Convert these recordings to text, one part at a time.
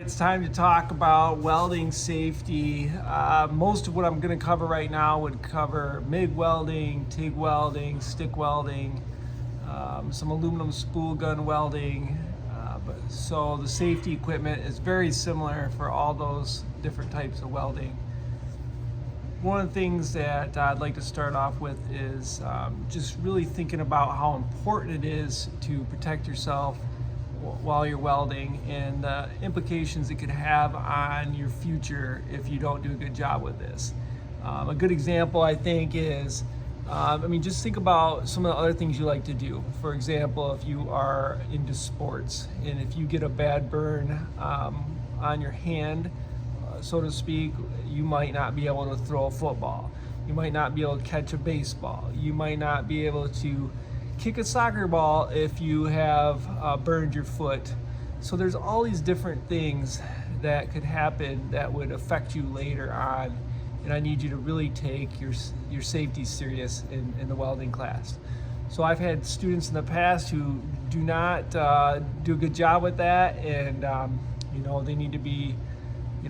It's time to talk about welding safety. Most of what I'm going to cover right now would cover MIG welding, TIG welding, stick welding, some aluminum spool gun welding. So the safety equipment is very similar for all those different types of welding. One of the things that I'd like to start off with is just really thinking about how important it is to protect yourself while you're welding and the implications it could have on your future if you don't do a good job with this. A good example, I think, is just think about some of the other things you like to do. For example, if you are into sports and if you get a bad burn on your hand, so to speak, you might not be able to throw a football. You might not be able to catch a baseball. You might not be able to kick a soccer ball if you have burned your foot. So there's all these different things that could happen that would affect you later on, and I need you to really take your safety serious in the welding class. So I've had students in the past who do not do a good job with that, and they need to be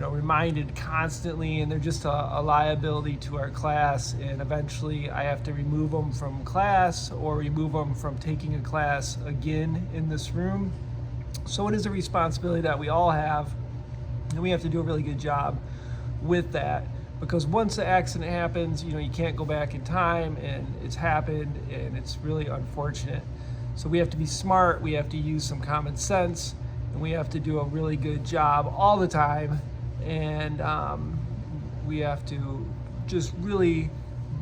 reminded constantly, and they're just a liability to our class, and eventually I have to remove them from class or remove them from taking a class again in this room. So it is a responsibility that we all have, and we have to do a really good job with that, because once the accident happens, you can't go back in time, and it's happened, and it's really unfortunate. So we have to be smart, we have to use some common sense, and we have to do a really good job all the time. And we have to just really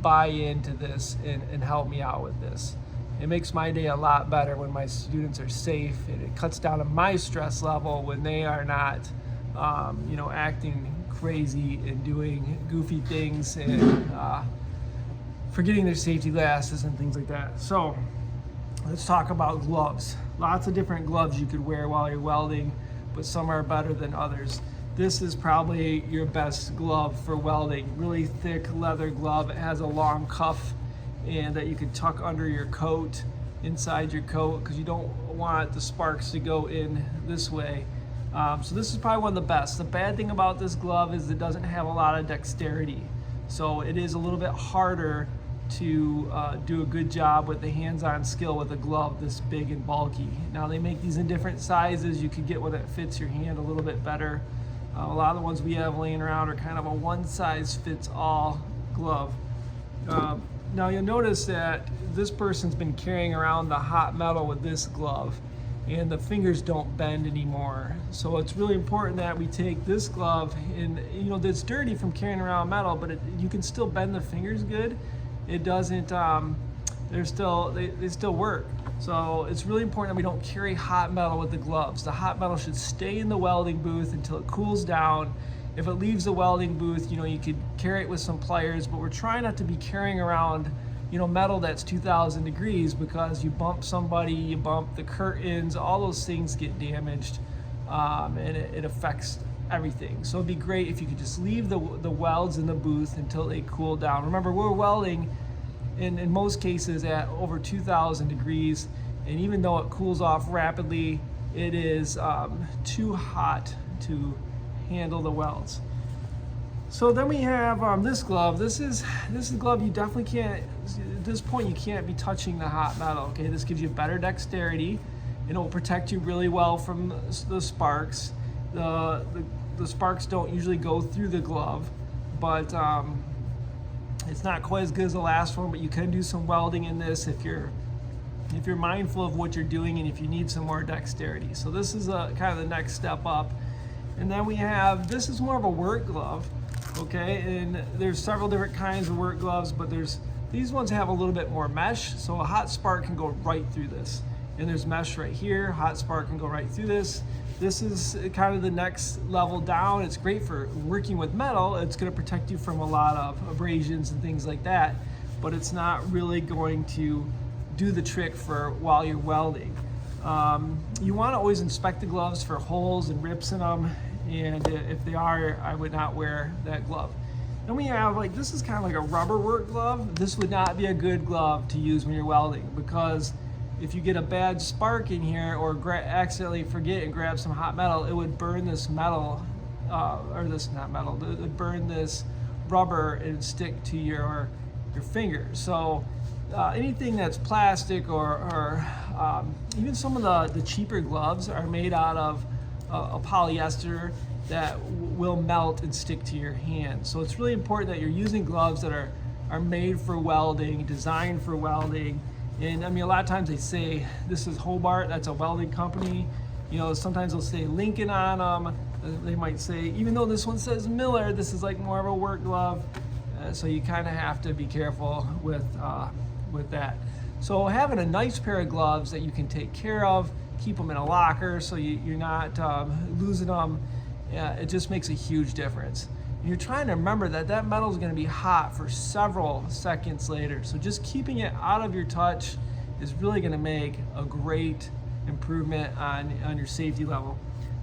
buy into this and help me out with this. It makes my day a lot better when my students are safe, and it cuts down on my stress level when they are not acting crazy and doing goofy things and forgetting their safety glasses and things like that. So let's talk about gloves. Lots of different gloves you could wear while you're welding, but some are better than others. This is probably your best glove for welding. Really thick leather glove. It has a long cuff and that you can tuck under your coat, inside your coat, because you don't want the sparks to go in this way. So this is probably one of the best. The bad thing about this glove is it doesn't have a lot of dexterity. So it is a little bit harder to do a good job with the hands-on skill with a glove this big and bulky. Now they make these in different sizes. You could get one that fits your hand a little bit better. A lot of the ones we have laying around are kind of a one-size-fits-all glove. Now you'll notice that this person's been carrying around the hot metal with this glove, and the fingers don't bend anymore. So it's really important that we take this glove, and it's dirty from carrying around metal, but you can still bend the fingers good. It doesn't, they still work. So it's really important that we don't carry hot metal with the gloves. The hot metal should stay in the welding booth until it cools down. If it leaves the welding booth, you could carry it with some pliers, but we're trying not to be carrying around, metal that's 2,000 degrees, because you bump somebody, you bump the curtains, all those things get damaged, and it affects everything. So it'd be great if you could just leave the welds in the booth until they cool down. Remember, we're welding in most cases at over 2,000 degrees, and even though it cools off rapidly, it is too hot to handle the welds. So then we have this glove. This is a glove you definitely can't, at this point you can't be touching the hot metal. Okay, this gives you better dexterity, and it will protect you really well from the sparks. The sparks don't usually go through the glove, but it's not quite as good as the last one, but you can do some welding in this if you're mindful of what you're doing and if you need some more dexterity. So this is kind of the next step up. And then we have, this is more of a work glove, okay? And there's several different kinds of work gloves, but these ones have a little bit more mesh, so a hot spark can go right through this. And there's mesh right here, hot spark can go right through this. This is kind of the next level down. It's great for working with metal. It's going to protect you from a lot of abrasions and things like that, but it's not really going to do the trick for while you're welding. You want to always inspect the gloves for holes and rips in them, and if they are, I would not wear that glove. Then we have, this is kind of like a rubber work glove. This would not be a good glove to use when you're welding, because if you get a bad spark in here or accidentally forget and grab some hot metal, it would burn this metal, or this not metal, it would burn this rubber and stick to your finger. So anything that's plastic or even some of the cheaper gloves are made out of a polyester that will melt and stick to your hand. So it's really important that you're using gloves that are made for welding, designed for welding. And I mean, a lot of times they say this is Hobart, that's a welding company. You know, sometimes they'll say Lincoln on them. They might say, even though this one says Miller, this is like more of a work glove. So you kind of have to be careful with that. So having a nice pair of gloves that you can take care of, keep them in a locker so you're not losing them, it just makes a huge difference. And you're trying to remember that metal is going to be hot for several seconds later. So just keeping it out of your touch is really going to make a great improvement on your safety level.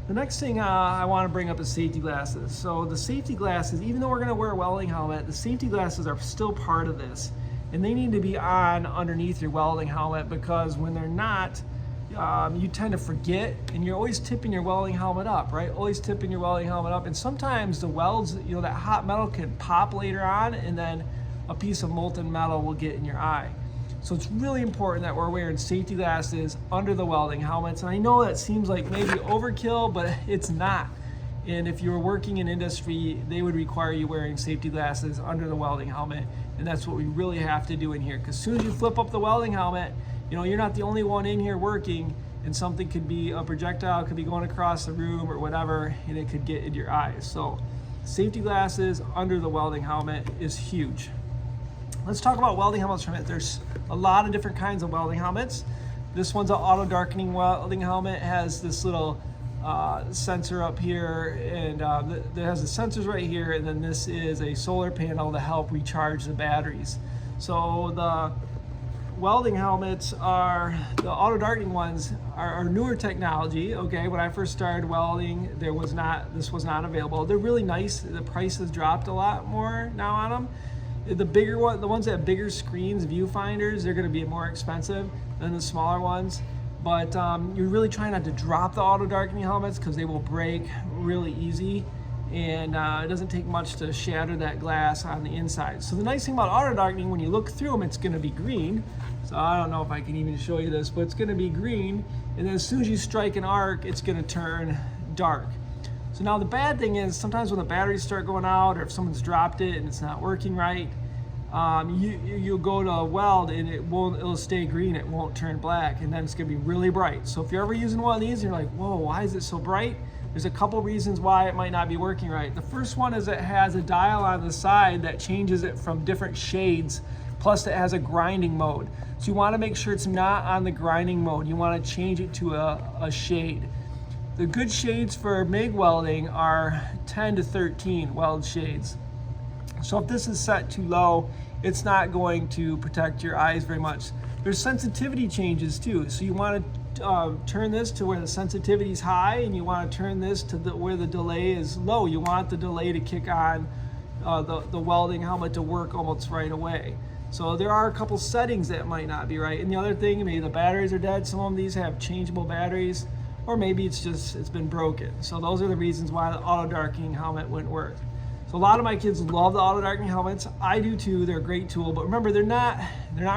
The next thing I want to bring up is safety glasses. So the safety glasses, even though we're going to wear a welding helmet, the safety glasses are still part of this. And they need to be on underneath your welding helmet, because when they're not, you tend to forget, and you're always tipping your welding helmet up, right? Always tipping your welding helmet up. And sometimes the welds, you know, that hot metal can pop later on, and then a piece of molten metal will get in your eye. So it's really important that we're wearing safety glasses under the welding helmets. And I know that seems like maybe overkill, but it's not. And if you're working in industry, they would require you wearing safety glasses under the welding helmet. And that's what we really have to do in here. Because as soon as you flip up the welding helmet, you know, you're not the only one in here working, and something could be, a projectile could be going across the room or whatever, and it could get into your eyes. So safety glasses under the welding helmet is huge. Let's talk about welding helmets for a minute. There's a lot of different kinds of welding helmets. This one's an auto darkening welding helmet. It has this little sensor up here, and it has the sensors right here, and then this is a solar panel to help recharge the batteries. So the welding helmets are, the auto darkening ones are newer technology. Okay, when I first started welding, this was not available. They're really nice. The price has dropped a lot more now on them. The bigger one, the ones that have bigger screens, viewfinders, they're going to be more expensive than the smaller ones. But you're really trying not to drop the auto darkening helmets, because they will break really easy, and it doesn't take much to shatter that glass on the inside. So the nice thing about auto darkening, when you look through them, it's going to be green. So I don't know if I can even show you this, but it's going to be green, and then as soon as you strike an arc, it's going to turn dark. So now the bad thing is, sometimes when the batteries start going out, or if someone's dropped it and it's not working right, you'll go to weld and it'll stay green, it won't turn black, and then it's gonna be really bright. So if you're ever using one of these and you're like, whoa, why is it so bright? There's a couple reasons why it might not be working right. The first one is it has a dial on the side that changes it from different shades, plus it has a grinding mode. So you wanna make sure it's not on the grinding mode. You wanna change it to a shade. The good shades for MIG welding are 10 to 13 weld shades. So if this is set too low, it's not going to protect your eyes very much. There's sensitivity changes too. So you want to turn this to where the sensitivity is high, and you want to turn this to where the delay is low. You want the delay to kick on the welding helmet to work almost right away. So there are a couple settings that might not be right. And the other thing, maybe the batteries are dead. Some of these have changeable batteries, or maybe it's been broken. So those are the reasons why the auto darkening helmet wouldn't work. So a lot of my kids love the auto darkening helmets. I do too. They're a great tool, but remember, they're not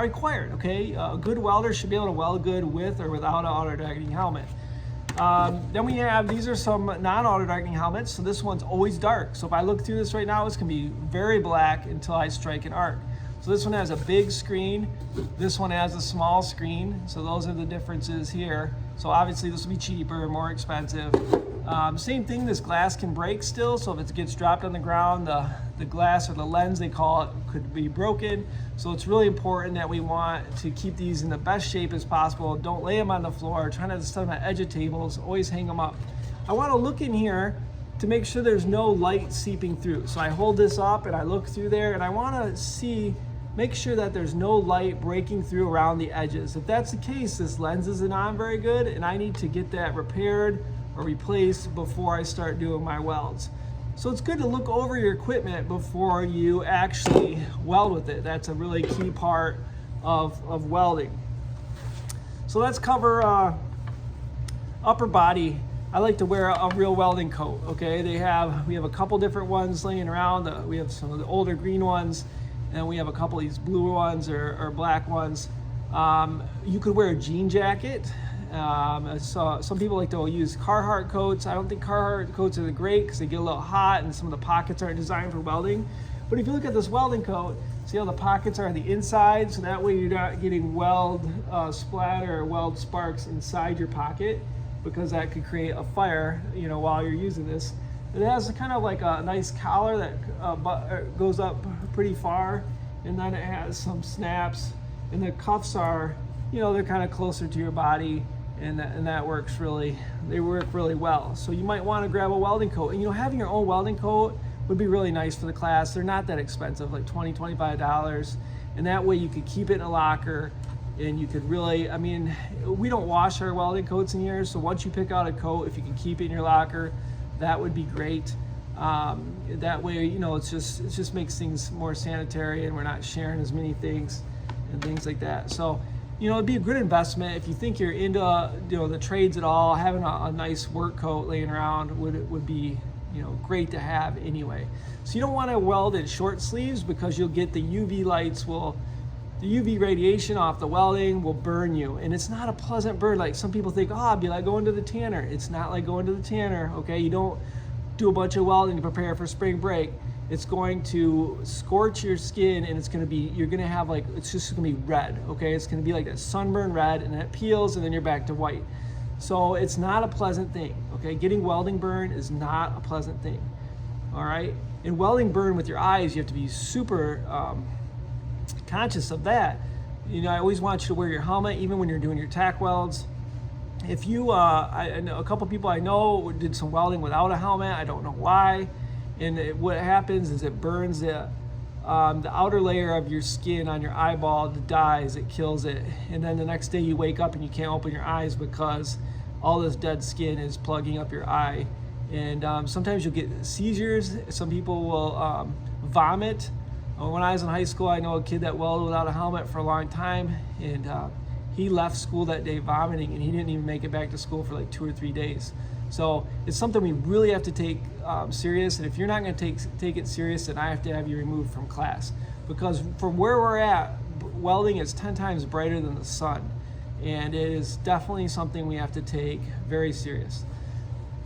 required. Okay, a good welder should be able to weld good with or without an auto darkening helmet. Then we have, these are some non-auto darkening helmets. So this one's always dark. So if I look through this right now, it's gonna be very black until I strike an arc. So this one has a big screen. This one has a small screen. So those are the differences here. So obviously this will be cheaper, more expensive. Same thing, this glass can break still. So if it gets dropped on the ground, the glass, or the lens they call it, could be broken. So it's really important that we want to keep these in the best shape as possible. Don't lay them on the floor. Try not to set them at edge of tables. Always hang them up. I want to look in here to make sure there's no light seeping through. So I hold this up and I look through there, and I want to make sure that there's no light breaking through around the edges. If that's the case, this lens isn't on very good, and I need to get that repaired or replaced before I start doing my welds. So it's good to look over your equipment before you actually weld with it. That's a really key part of welding. So let's cover upper body. I like to wear a real welding coat, okay? We have a couple different ones laying around. We have some of the older green ones, and we have a couple of these blue ones or black ones. You could wear a jean jacket. So some people like to use Carhartt coats. I don't think Carhartt coats are great because they get a little hot and some of the pockets aren't designed for welding. But if you look at this welding coat, see how the pockets are on the inside, so that way you're not getting weld splatter or weld sparks inside your pocket, because that could create a fire, while you're using this. It has kind of like a nice collar that goes up pretty far, and then it has some snaps, and the cuffs are, they're kind of closer to your body, and that work really well. So you might want to grab a welding coat, and having your own welding coat would be really nice for the class. They're not that expensive, like $20, $25, and that way you could keep it in a locker, and you could really, we don't wash our welding coats in years, so once you pick out a coat, if you can keep it in your locker, that would be great. That way, it just makes things more sanitary, and we're not sharing as many things and things like that. So, it'd be a good investment if you think you're into, the trades at all. Having a nice work coat laying around would be, great to have anyway. So you don't want to weld in short sleeves, because you'll get the UV lights the UV radiation off the welding will burn you, and it's not a pleasant burn. Like some people think, it'd be like going to the tanner. It's not like going to the tanner, okay? You don't do a bunch of welding to prepare for spring break. It's going to scorch your skin, and you're gonna have it's just gonna be red, okay? It's gonna be like that sunburn red, and then it peels, and then you're back to white. So it's not a pleasant thing, okay? Getting welding burn is not a pleasant thing, all right? In welding burn with your eyes, you have to be super conscious of that. I always want you to wear your helmet, even when you're doing your tack welds. If you, I know a couple people I know did some welding without a helmet. I don't know why. And what happens is it burns the outer layer of your skin on your eyeball. It dies, it kills it. And then the next day you wake up and you can't open your eyes because all this dead skin is plugging up your eye. And sometimes you'll get seizures. Some people will vomit. When I was in high school, I know a kid that welded without a helmet for a long time, and he left school that day vomiting, and he didn't even make it back to school for like 2 or 3 days. So it's something we really have to take serious, and if you're not going to take it serious, then I have to have you removed from class, because from where we're at, welding is 10 times brighter than the sun, and it is definitely something we have to take very serious.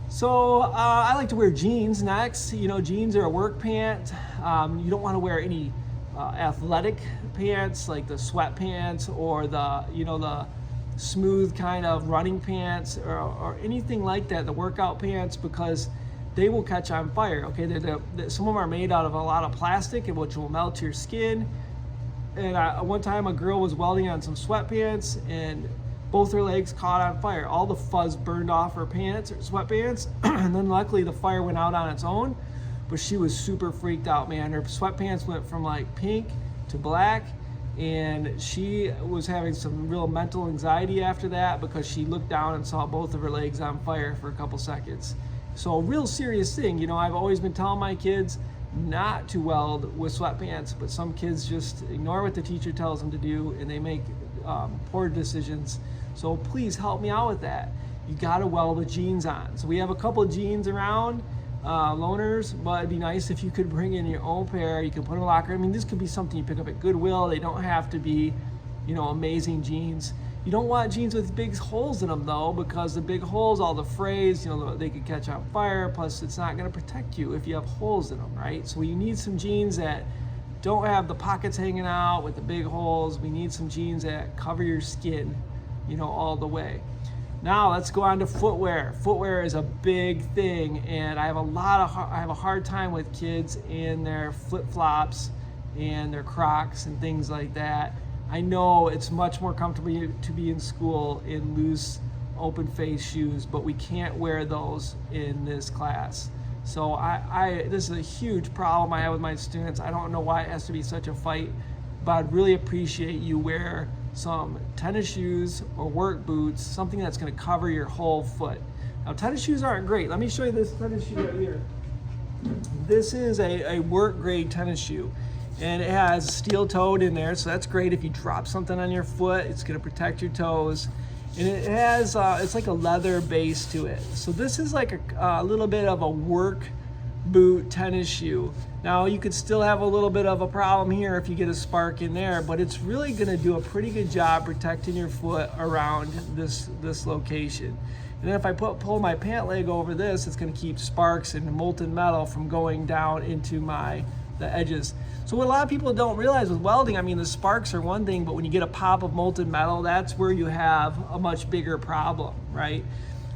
So I like to wear jeans next. Jeans are a work pant. You don't want to wear any athletic pants like the sweatpants or the smooth kind of running pants or anything like that, the workout pants, because they will catch on fire. Okay, some of them are made out of a lot of plastic, which will melt your skin. And one time a girl was welding on some sweatpants, and both her legs caught on fire. All the fuzz burned off her pants or sweatpants, and then luckily the fire went out on its own, but she was super freaked out, man. Her sweatpants went from like pink to black, and she was having some real mental anxiety after that, because she looked down and saw both of her legs on fire for a couple seconds. So a real serious thing. I've always been telling my kids not to weld with sweatpants, but some kids just ignore what the teacher tells them to do, and they make poor decisions. So please help me out with that. You gotta weld with jeans on. So we have a couple of jeans around, loaners, but it'd be nice if you could bring in your own pair. You can put in a locker. This could be something you pick up at Goodwill. They don't have to be, amazing jeans. You don't want jeans with big holes in them though, because the big holes, all the frays, they could catch on fire. Plus it's not gonna protect you if you have holes in them, right? So you need some jeans that don't have the pockets hanging out with the big holes. We need some jeans that cover your skin, all the way. Now let's go on to footwear. Footwear is a big thing, and I have a hard time with kids in their flip-flops and their Crocs and things like that. I know it's much more comfortable to be in school in loose, open-face shoes, but we can't wear those in this class. So this is a huge problem I have with my students. I don't know why it has to be such a fight, but I'd really appreciate you wear some tennis shoes or work boots, something that's going to cover your whole foot. Now, tennis shoes aren't great. Let me show you this tennis shoe right here. This is a work grade tennis shoe, and it has steel toed in there, so that's great. If you drop something on your foot, it's going to protect your toes. And it has, it's like a leather base to it. So this is like a little bit of a work boot tennis shoe. Now you could still have a little bit of a problem here if you get a spark in there, but it's really gonna do a pretty good job protecting your foot around this location. And then if I pull my pant leg over this, it's gonna keep sparks and molten metal from going down into the edges. So what a lot of people don't realize with welding, I mean, the sparks are one thing, but when you get a pop of molten metal, that's where you have a much bigger problem, right?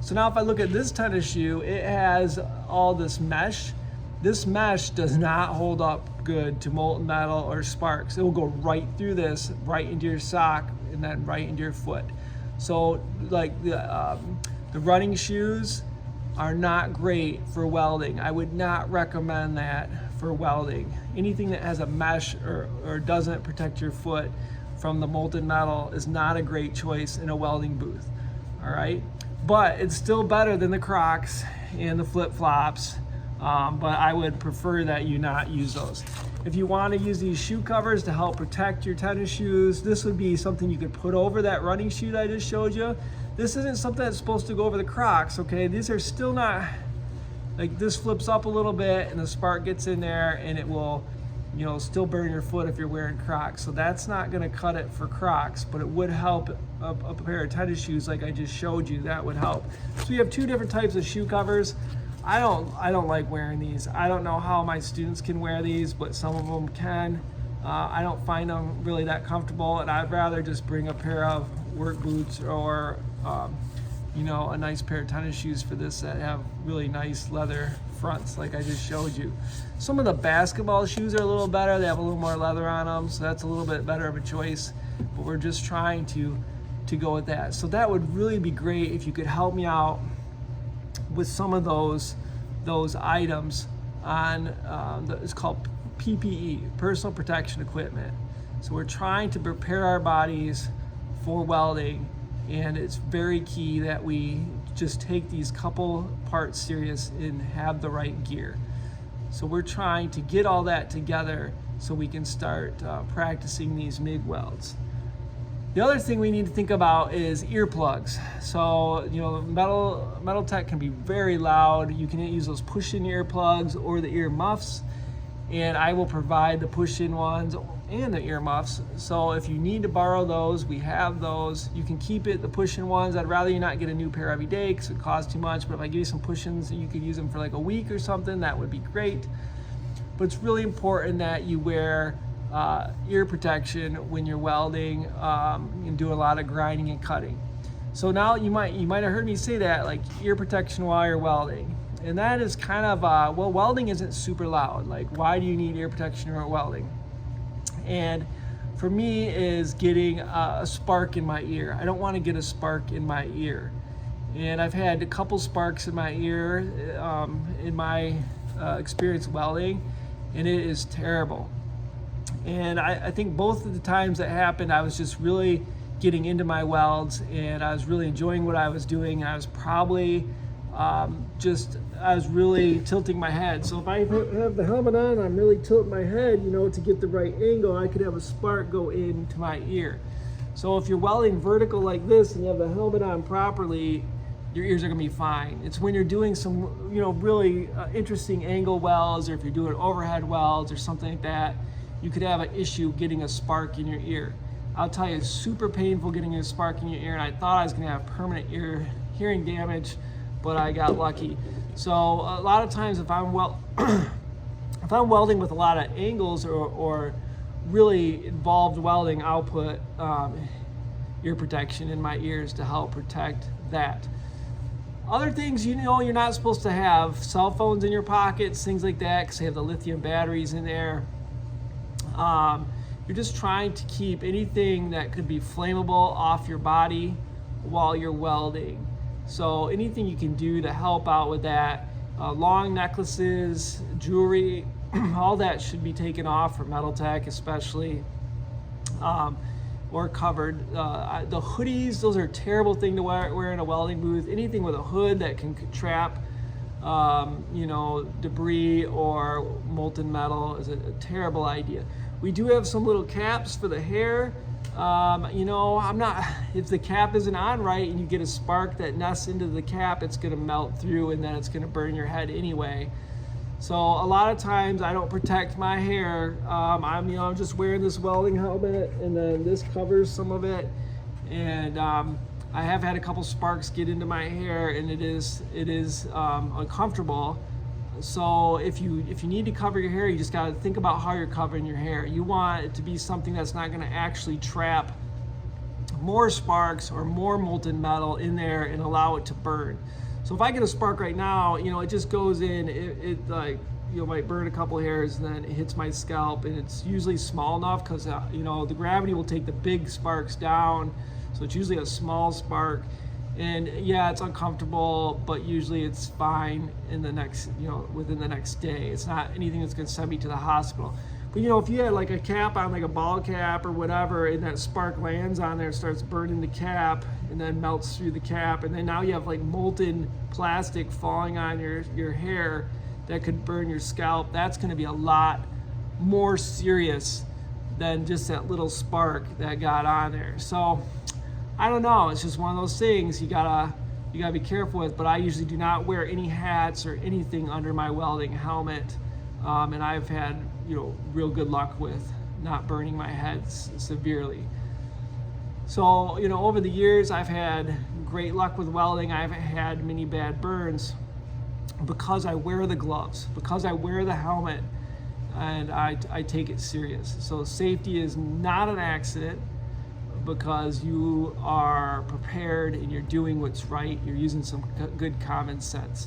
So now if I look at this tennis shoe, it has all this mesh. This mesh does not hold up good to molten metal or sparks. It will go right through this, right into your sock, and then right into your foot. So like the running shoes are not great for welding. I would not recommend that for welding. Anything that has a mesh or doesn't protect your foot from the molten metal is not a great choice in a welding booth, all right? But it's still better than the Crocs and the flip-flops, but I would prefer that you not use those. If you want to use these shoe covers to help protect your tennis shoes, this would be something you could put over that running shoe that I just showed you. This isn't something that's supposed to go over the Crocs, okay? These are still not, like this flips up a little bit and the spark gets in there and it will, you know, still burn your foot if you're wearing Crocs. So that's not gonna cut it for Crocs, but it would help a pair of tennis shoes like I just showed you. That would help. So we have two different types of shoe covers. I don't like wearing these. I don't know how my students can wear these, but some of them can. I don't find them really that comfortable, and I'd rather just bring a pair of work boots or you know, a nice pair of tennis shoes for this that have really nice leather fronts like I just showed you. Some of the basketball shoes are a little better. They have a little more leather on them, so that's a little bit better of a choice, but we're just trying to go with that. So that would really be great if you could help me out with some of those items on it's called PPE, personal protection equipment. So we're trying to prepare our bodies for welding, and it's very key that we just take these couple parts serious and have the right gear. So we're trying to get all that together so we can start practicing these MIG welds. The other thing we need to think about is earplugs. So, you know, metal tech can be very loud. You can use those push-in earplugs or the ear muffs, and I will provide the push-in ones and the ear muffs. So if you need to borrow those, we have those. You can keep it, the push-in ones. I'd rather you not get a new pair every day because it costs too much, but if I give you some push-ins and you could use them for like a week or something, that would be great. But it's really important that you wear ear protection when you're welding and do a lot of grinding and cutting. So now you might have heard me say that, like ear protection while you're welding. And that is kind of, well, welding isn't super loud. Like, why do you need ear protection when welding? And for me is getting a spark in my ear. I don't want to get a spark in my ear. And I've had a couple sparks in my ear in my experience welding, and it is terrible. And I think both of the times that happened, I was just really getting into my welds and I was really enjoying what I was doing. I was probably I was really tilting my head. So if I have the helmet on, I'm really tilting my head, you know, to get the right angle, I could have a spark go into my ear. So if you're welding vertical like this and you have the helmet on properly, your ears are gonna be fine. It's when you're doing some, you know, really interesting angle welds, or if you're doing overhead welds or something like that, you could have an issue getting a spark in your ear. I'll tell you, it's super painful getting a spark in your ear, and I thought I was gonna have permanent hearing damage, but I got lucky. So a lot of times if I'm welding with a lot of angles or really involved welding, I'll put ear protection in my ears to help protect that. Other things, you know, you're not supposed to have cell phones in your pockets, things like that, because they have the lithium batteries in there. You're just trying to keep anything that could be flammable off your body while you're welding. So anything you can do to help out with that, long necklaces, jewelry, all that should be taken off for metal tech especially, or covered. The hoodies, those are a terrible thing to wear in a welding booth. Anything with a hood that can trap you know, debris or molten metal is a terrible idea. We do have some little caps for the hair. You know, if the cap isn't on right and you get a spark that nests into the cap, it's gonna melt through and then it's gonna burn your head anyway. So a lot of times I don't protect my hair. I'm just wearing this welding helmet, and then this covers some of it. And I have had a couple sparks get into my hair, and it is uncomfortable. So if you need to cover your hair, you just got to think about how you're covering your hair. You want it to be something that's not going to actually trap more sparks or more molten metal in there and allow it to burn. So if I get a spark right now, it just goes in, it might burn a couple hairs, and then it hits my scalp, and it's usually small enough because the gravity will take the big sparks down. So it's usually a small spark, and yeah, it's uncomfortable, but usually it's fine in the next, within the next day. It's not anything that's gonna send me to the hospital. But if you had like a cap on, like a ball cap or whatever, and that spark lands on there, starts burning the cap and then melts through the cap, and then now you have like molten plastic falling on your hair that could burn your scalp, that's gonna be a lot more serious than just that little spark that got on there. So I don't know, it's just one of those things you gotta be careful with. But I usually do not wear any hats or anything under my welding helmet, and I've had real good luck with not burning my head severely. So over the years I've had great luck with welding. I haven't had many bad burns because I wear the gloves, because I wear the helmet, and I take it serious. So safety is not an accident, because you are prepared and you're doing what's right. You're using some good common sense.